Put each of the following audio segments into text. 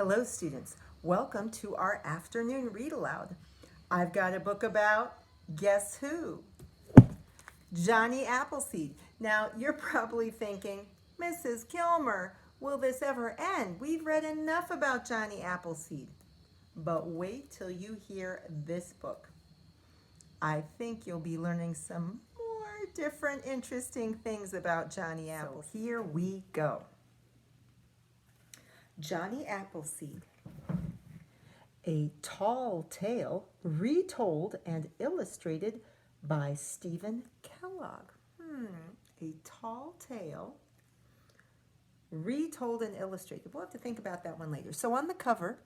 Hello students, welcome to our afternoon read aloud. I've got a book about, guess who? Johnny Appleseed. Now you're probably thinking, Mrs. Kilmer, will this ever end? We've read enough about Johnny Appleseed. But wait till you hear this book. I think you'll be learning some more different interesting things about Johnny Appleseed. So here we go. Johnny Appleseed. A Tall Tale, retold and illustrated by Stephen Kellogg. A Tall Tale, retold and illustrated. We'll have to think about that one later. So on the cover,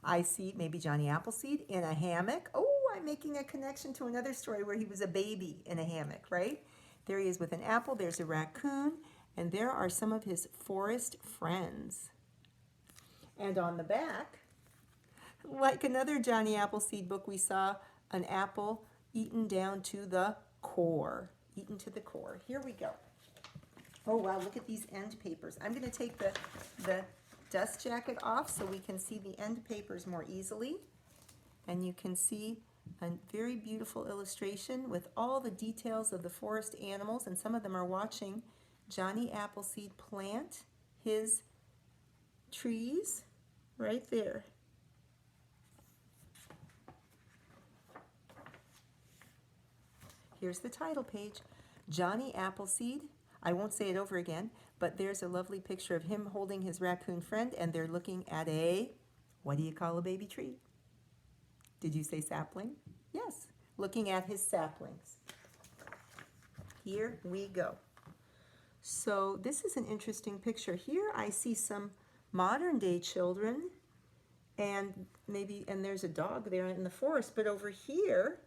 I see maybe Johnny Appleseed in a hammock. Oh, I'm making a connection to another story where he was a baby in a hammock, right? There he is with an apple. There's a raccoon, and there are some of his forest friends. And on the back, like another Johnny Appleseed book, we saw an apple eaten down to the core. Eaten to the core. Here we go. Oh, wow, look at these end papers. I'm going to take the dust jacket off so we can see the end papers more easily. And you can see a very beautiful illustration with all the details of the forest animals, and some of them are watching Johnny Appleseed plant his trees right there. Here's the title page, Johnny Appleseed. I won't say it over again, but there's a lovely picture of him holding his raccoon friend, and they're looking at a, what do you call a baby tree? Did you say sapling? Yes, looking at his saplings. Here we go. So this is an interesting picture. Here I see some modern day children, and there's a dog there in the forest, but over here,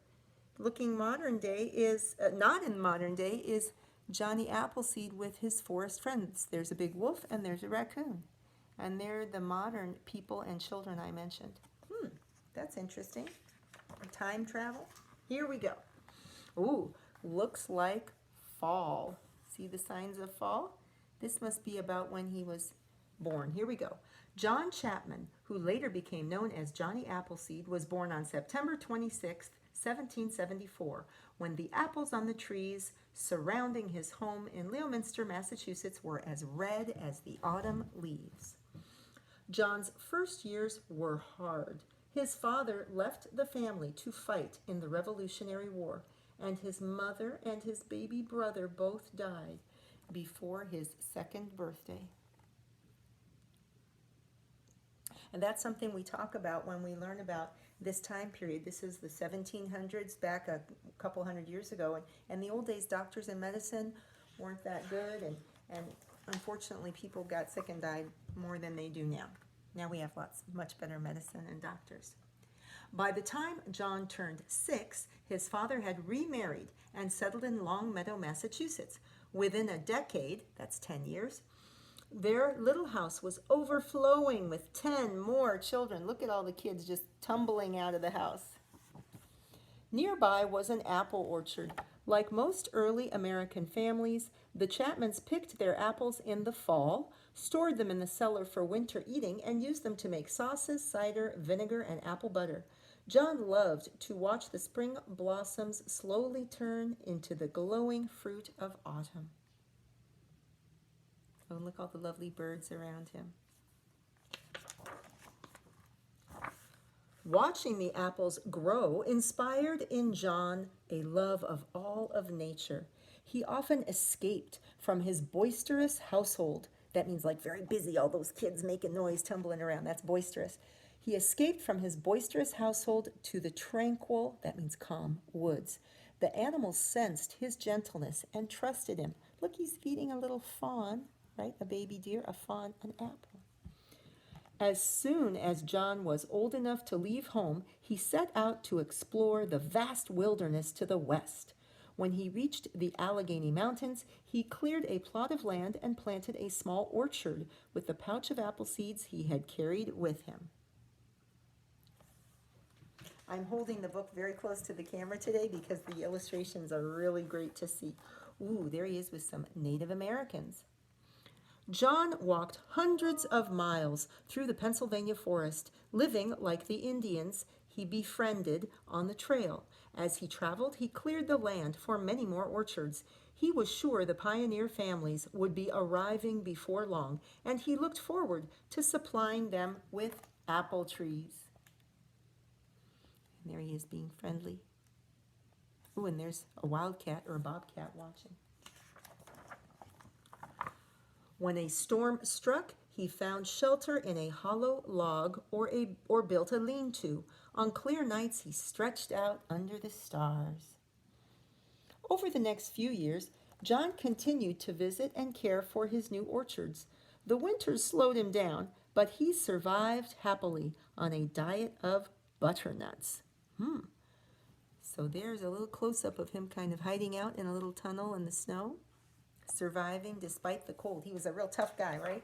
looking modern day is, not in modern day, is Johnny Appleseed with his forest friends. There's a big wolf and there's a raccoon. And they're the modern people and children I mentioned. That's interesting. Time travel. Here we go. Ooh, looks like fall. See the signs of fall? This must be about when he was born. Here we go. John Chapman, who later became known as Johnny Appleseed, was born on September 26th, 1774, when the apples on the trees surrounding his home in Leominster, Massachusetts, were as red as the autumn leaves. John's first years were hard. His father left the family to fight in the Revolutionary War, and his mother and his baby brother both died before his second birthday. And that's something we talk about when we learn about this time period. This is the 1700s, back a couple hundred years ago. And the old days, doctors and medicine weren't that good. And unfortunately, people got sick and died more than they do now. Now we have much better medicine and doctors. By the time John turned 6, his father had remarried and settled in Longmeadow, Massachusetts. Within a decade, that's 10 years, their little house was overflowing with 10 more children. Look at all the kids just tumbling out of the house. Nearby was an apple orchard. Like most early American families, the Chapmans picked their apples in the fall, stored them in the cellar for winter eating, and used them to make sauces, cider, vinegar, and apple butter. John loved to watch the spring blossoms slowly turn into the glowing fruit of autumn. Oh, look all the lovely birds around him. Watching the apples grow inspired in John a love of all of nature. He often escaped from his boisterous household. That means like very busy, all those kids making noise, tumbling around. That's boisterous. He escaped from his boisterous household to the tranquil, that means calm, woods. The animals sensed his gentleness and trusted him. Look, he's feeding a little fawn. Right? A baby deer, a fawn, an apple. As soon as John was old enough to leave home, he set out to explore the vast wilderness to the west. When he reached the Allegheny Mountains, he cleared a plot of land and planted a small orchard with the pouch of apple seeds he had carried with him. I'm holding the book very close to the camera today because the illustrations are really great to see. Ooh, there he is with some Native Americans. John walked hundreds of miles through the Pennsylvania forest, living like the Indians he befriended on the trail. As he traveled, he cleared the land for many more orchards. He was sure the pioneer families would be arriving before long, and he looked forward to supplying them with apple trees. And there he is being friendly. Ooh, and there's a wildcat or a bobcat watching. When a storm struck, he found shelter in a hollow log or built a lean-to. On clear nights, he stretched out under the stars. Over the next few years, John continued to visit and care for his new orchards. The winters slowed him down, but he survived happily on a diet of butternuts. So there's a little close-up of him kind of hiding out in a little tunnel in the snow, surviving despite the cold. He was a real tough guy, right?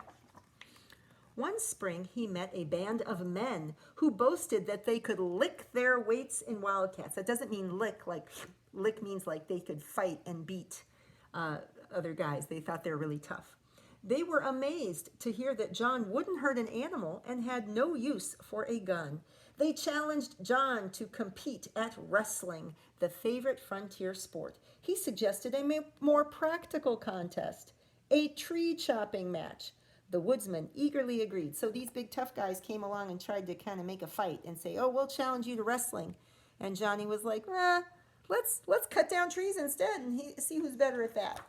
One spring, he met a band of men who boasted that they could lick their weights in wildcats. That doesn't mean lick, like lick means like they could fight and beat other guys. They thought they were really tough. They were amazed to hear that John wouldn't hurt an animal and had no use for a gun. They challenged John to compete at wrestling, the favorite frontier sport. He suggested a more practical contest, a tree chopping match. The woodsman eagerly agreed. So these big tough guys came along and tried to kind of make a fight and say, oh, we'll challenge you to wrestling. And Johnny was like, let's cut down trees instead and see who's better at that.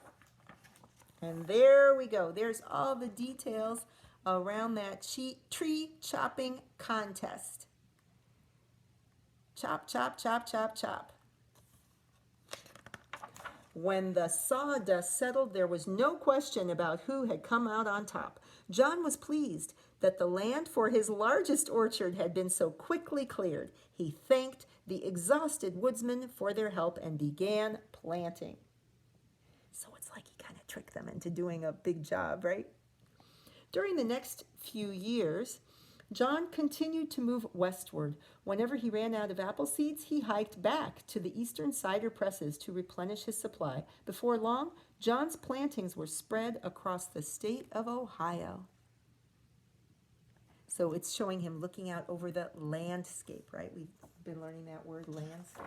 And there we go. There's all the details around that tree chopping contest. Chop, chop, chop, chop, chop. When the sawdust settled, there was no question about who had come out on top. John was pleased that the land for his largest orchard had been so quickly cleared. He thanked the exhausted woodsmen for their help and began planting. So it's like he kind of tricked them into doing a big job, right? During the next few years, John continued to move westward. Whenever he ran out of apple seeds, he hiked back to the eastern cider presses to replenish his supply. Before long, John's plantings were spread across the state of Ohio. So it's showing him looking out over the landscape, right? We've been learning that word, landscape.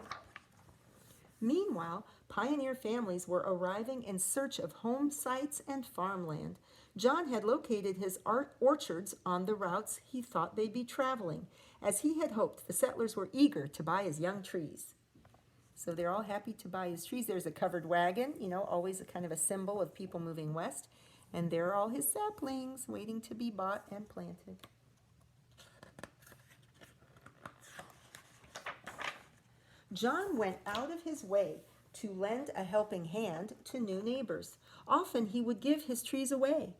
Meanwhile, pioneer families were arriving in search of home sites and farmland. John had located his orchards on the routes he thought they'd be traveling. As he had hoped, the settlers were eager to buy his young trees. So they're all happy to buy his trees. There's a covered wagon, always a kind of a symbol of people moving west. And there are all his saplings waiting to be bought and planted. John went out of his way to lend a helping hand to new neighbors. Often he would give his trees away.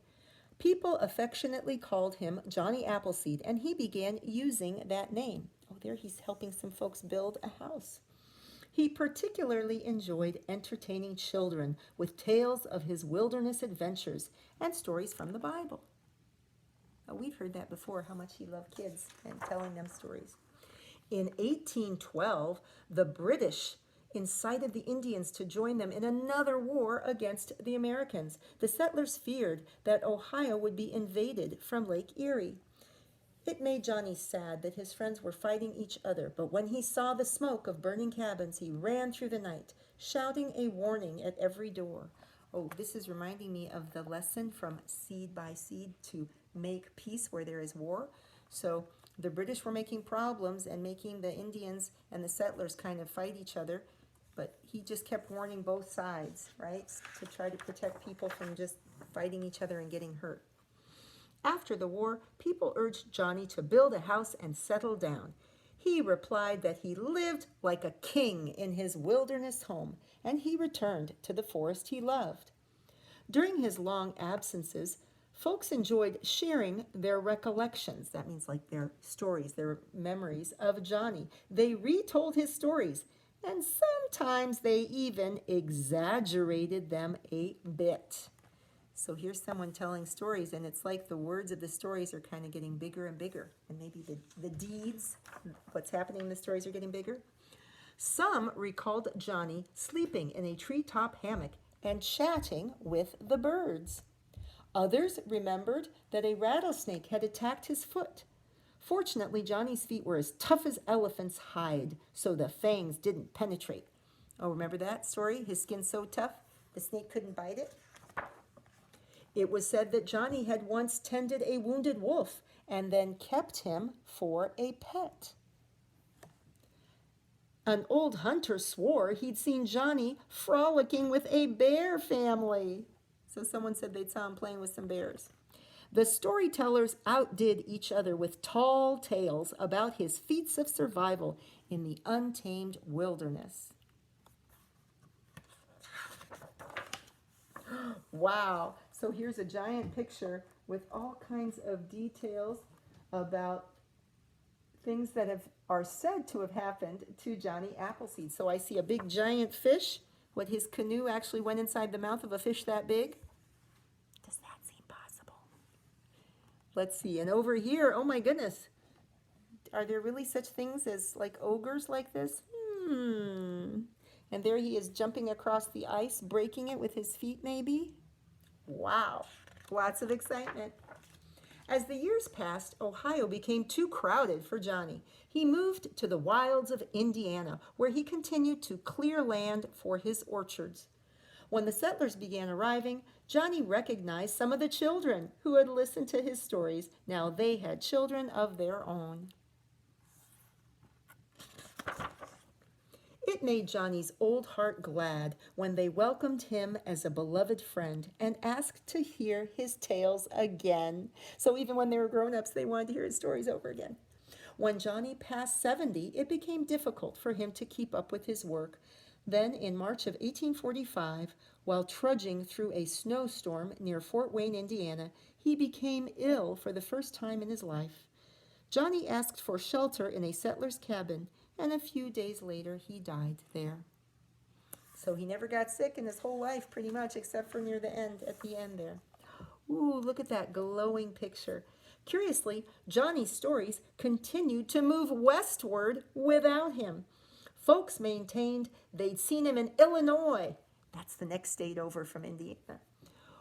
People affectionately called him Johnny Appleseed, and he began using that name. Oh, there he's helping some folks build a house. He particularly enjoyed entertaining children with tales of his wilderness adventures and stories from the Bible. Oh, we've heard that before, how much he loved kids and telling them stories. In 1812, the British incited the Indians to join them in another war against the Americans. The settlers feared that Ohio would be invaded from Lake Erie. It made Johnny sad that his friends were fighting each other, but when he saw the smoke of burning cabins, he ran through the night, shouting a warning at every door. Oh, this is reminding me of the lesson from Seed by Seed to make peace where there is war. So the British were making problems and making the Indians and the settlers kind of fight each other, but he just kept warning both sides, right, to try to protect people from just fighting each other and getting hurt. After the war, people urged Johnny to build a house and settle down. He replied that he lived like a king in his wilderness home, and he returned to the forest he loved. During his long absences, folks enjoyed sharing their recollections. That means like their stories, their memories of Johnny. They retold his stories, and sometimes they even exaggerated them a bit. So here's someone telling stories, and it's like the words of the stories are kind of getting bigger and bigger, and maybe the deeds, what's happening in the stories are getting bigger. Some recalled Johnny sleeping in a treetop hammock and chatting with the birds. Others remembered that a rattlesnake had attacked his foot. Fortunately, Johnny's feet were as tough as elephant's hide, so the fangs didn't penetrate. Oh, remember that story? His skin's so tough, the snake couldn't bite it? It was said that Johnny had once tended a wounded wolf and then kept him for a pet. An old hunter swore he'd seen Johnny frolicking with a bear family. So someone said they saw him playing with some bears. The storytellers outdid each other with tall tales about his feats of survival in the untamed wilderness. Wow. So here's a giant picture with all kinds of details about things that are said to have happened to Johnny Appleseed. So I see a big giant fish. What, his canoe actually went inside the mouth of a fish that big? Does that seem possible? Let's see. And over here, oh my goodness. Are there really such things as like ogres like this? And there he is jumping across the ice, breaking it with his feet maybe. Wow. Lots of excitement. As the years passed, Ohio became too crowded for Johnny. He moved to the wilds of Indiana, where he continued to clear land for his orchards. When the settlers began arriving, Johnny recognized some of the children who had listened to his stories. Now they had children of their own. It made Johnny's old heart glad when they welcomed him as a beloved friend and asked to hear his tales again. So even when they were grown-ups, they wanted to hear his stories over again. When Johnny passed 70, it became difficult for him to keep up with his work. Then in March of 1845, while trudging through a snowstorm near Fort Wayne, Indiana, he became ill for the first time in his life. Johnny asked for shelter in a settler's cabin, and a few days later he died there. So he never got sick in his whole life pretty much, except for near the end, at the end there. Ooh, look at that glowing picture. Curiously, Johnny's stories continued to move westward without him. Folks maintained they'd seen him in Illinois. That's the next state over from Indiana.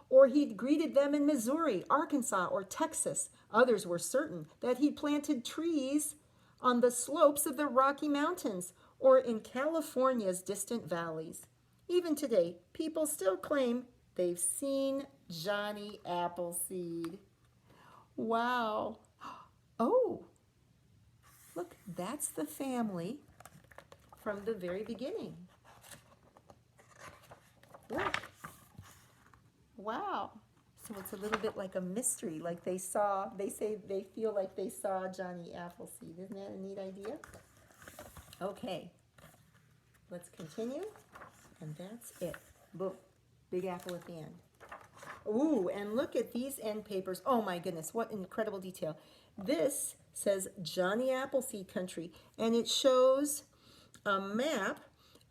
Or he'd greeted them in Missouri, Arkansas, or Texas. Others were certain that he'd planted trees on the slopes of the Rocky Mountains or in California's distant valleys. Even today, people still claim they've seen Johnny Appleseed. Wow. Oh, look, that's the family from the very beginning. Look. Wow. So it's a little bit like a mystery, like they say they feel like they saw Johnny Appleseed. Isn't that a neat idea? Okay, let's continue. And that's it. Boom. Big apple at the end. Ooh, and look at these end papers. Oh my goodness, what incredible detail. This says Johnny Appleseed Country, and it shows a map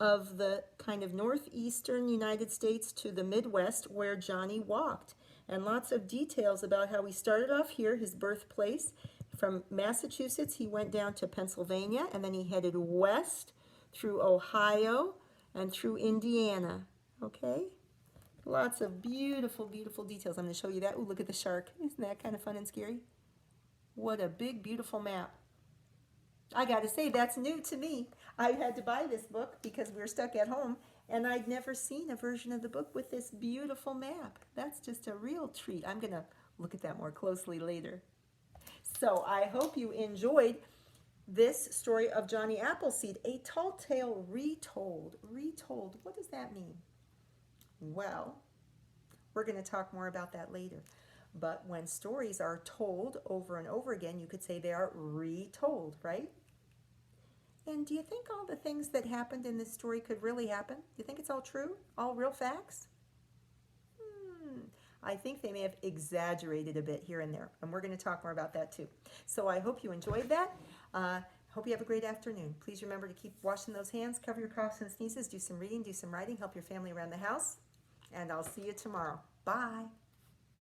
of the kind of northeastern United States to the Midwest where Johnny walked. And lots of details about how he started off here, his birthplace. From Massachusetts, he went down to Pennsylvania, and then he headed west through Ohio and through Indiana. Okay? Lots of beautiful, beautiful details. I'm going to show you that. Ooh, look at the shark. Isn't that kind of fun and scary? What a big, beautiful map. I got to say, that's new to me. I had to buy this book because we were stuck at home, and I'd never seen a version of the book with this beautiful map. That's just a real treat. I'm going to look at that more closely later. So I hope you enjoyed this story of Johnny Appleseed, a tall tale retold. Retold, what does that mean? Well, we're going to talk more about that later. But when stories are told over and over again, you could say they are retold, right? And do you think all the things that happened in this story could really happen? Do you think it's all true? All real facts? I think they may have exaggerated a bit here and there, and we're going to talk more about that too. So I hope you enjoyed that. Hope you have a great afternoon. Please remember to keep washing those hands, cover your coughs and sneezes, do some reading, do some writing, help your family around the house, and I'll see you tomorrow. Bye.